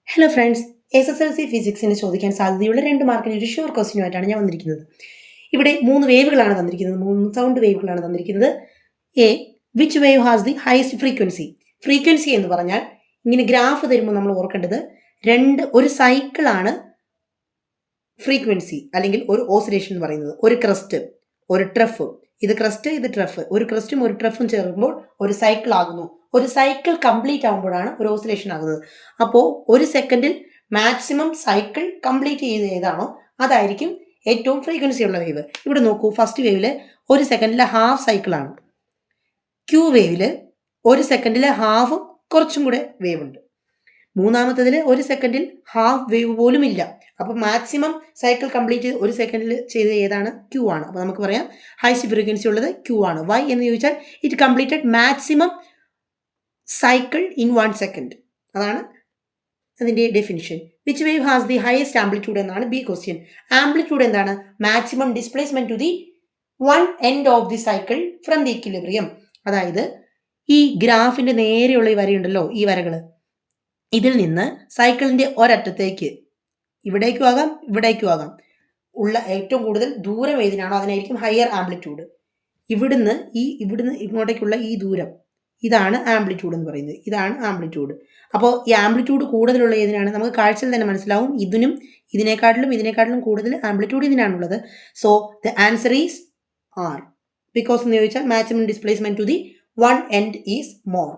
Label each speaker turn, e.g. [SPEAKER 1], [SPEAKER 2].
[SPEAKER 1] Hello friends, SSLC ഫിസിക്സിന് ചോദിക്കാൻ സാധ്യതയുള്ള 2 മാർക്കിന് ഒരു ഷുവർ ക്വസ്റ്റ്യനുമായിട്ടാണ് ഞാൻ വന്നിരിക്കുന്നത്. ഇവിടെ 3 വേവുകളാണ് തന്നിരിക്കുന്നത്, 3 സൗണ്ട് വേവുകളാണ് തന്നിരിക്കുന്നത്. A, which wave has the highest frequency? Frequency എന്ന് പറഞ്ഞാൽ ഇങ്ങനെ ഗ്രാഫ് തരുമ്പോൾ നമ്മൾ ഓർക്കേണ്ടത് ഒരു സൈക്കിളാണ് ഫ്രീക്വൻസി അല്ലെങ്കിൽ ഒരു ഓസിലേഷൻ എന്ന് പറയുന്നത്. ഒരു ക്രസ്റ്റ്, ഒരു ട്രഫ്, ഇത് ക്രസ്റ്റ്, ഇത് ട്രഫ്, ഒരു ക്രസ്റ്റും ഒരു ട്രഫും ചേർക്കുമ്പോൾ ഒരു സൈക്കിൾ ആകുന്നു. ഒരു സൈക്കിൾ കംപ്ലീറ്റ് ആകുമ്പോഴാണ് ഒരു ഓസിലേഷൻ ആകുന്നത്. അപ്പോൾ ഒരു സെക്കൻഡിൽ മാക്സിമം സൈക്കിൾ കംപ്ലീറ്റ് ചെയ്ത് ഏതാണോ അതായിരിക്കും ഏറ്റവും ഫ്രീക്വൻസി ഉള്ള വേവ്. ഇവിടെ നോക്കൂ, ഫസ്റ്റ് വേവില് ഒരു സെക്കൻഡിലെ ഹാഫ് സൈക്കിളാണ്. ക്യൂ വേവില് ഒരു സെക്കൻഡിലെ ഹാഫും കുറച്ചും കൂടെ വേവ് ഉണ്ട്. മൂന്നാമത്തതിൽ ഒരു സെക്കൻഡിൽ ഹാഫ് വേവ് പോലും ഇല്ല. അപ്പോൾ മാക്സിമം സൈക്കിൾ കംപ്ലീറ്റ് ഒരു സെക്കൻഡിൽ ചെയ്ത് ഏതാണ്? ക്യൂ ആണ്. അപ്പോൾ നമുക്ക് പറയാം ഹൈസ്റ്റ് ഫ്രീക്വൻസി ഉള്ളത് ക്യൂ ആണ്. വൈ എന്ന് ചോദിച്ചാൽ it completed maximum cycle in 1 second. അതാണ് അതിൻ്റെ definition. Which wave has the highest amplitude എന്നാണ് ബി ക്വസ്റ്റ്യൻ. ആംപ്ലിറ്റ്യൂഡ് എന്താണ്? Maximum displacement to the 1 end of the cycle from the equilibrium. അതായത് ഈ ഗ്രാഫിന്റെ നേരെയുള്ള ഈ വരയുണ്ടല്ലോ, ഈ വരകൾ, ഇതിൽ നിന്ന് സൈക്കിളിന്റെ ഒരറ്റത്തേക്ക്, ഇവിടേക്കും ആകാം ഇവിടേക്കും ആകാം, ഉള്ള ഏറ്റവും കൂടുതൽ ദൂരം ഏതിനാണോ അതിനായിരിക്കും ഹയർ ആംപ്ലിറ്റ്യൂഡ്. ഇവിടുന്ന് ഇങ്ങോട്ടേക്കുള്ള ഈ ദൂരം, ഇതാണ് ആംപ്ലിറ്റ്യൂഡ് എന്ന് പറയുന്നത്. ഇതാണ് ആംപ്ലിറ്റ്യൂഡ്. അപ്പോൾ ഈ ആംപ്ലിറ്റ്യൂഡ് കൂടുതലുള്ള ഏതിനാണ്? നമുക്ക് കാഴ്ചയിൽ തന്നെ മനസ്സിലാവും, ഇതിനേക്കാട്ടിലും കൂടുതൽ ആംപ്ലിറ്റ്യൂഡ് ഇതിനാണുള്ളത്. So the answer is R. Because എന്ന് ചോദിച്ചാൽ maximum displacement to the 1 end is more.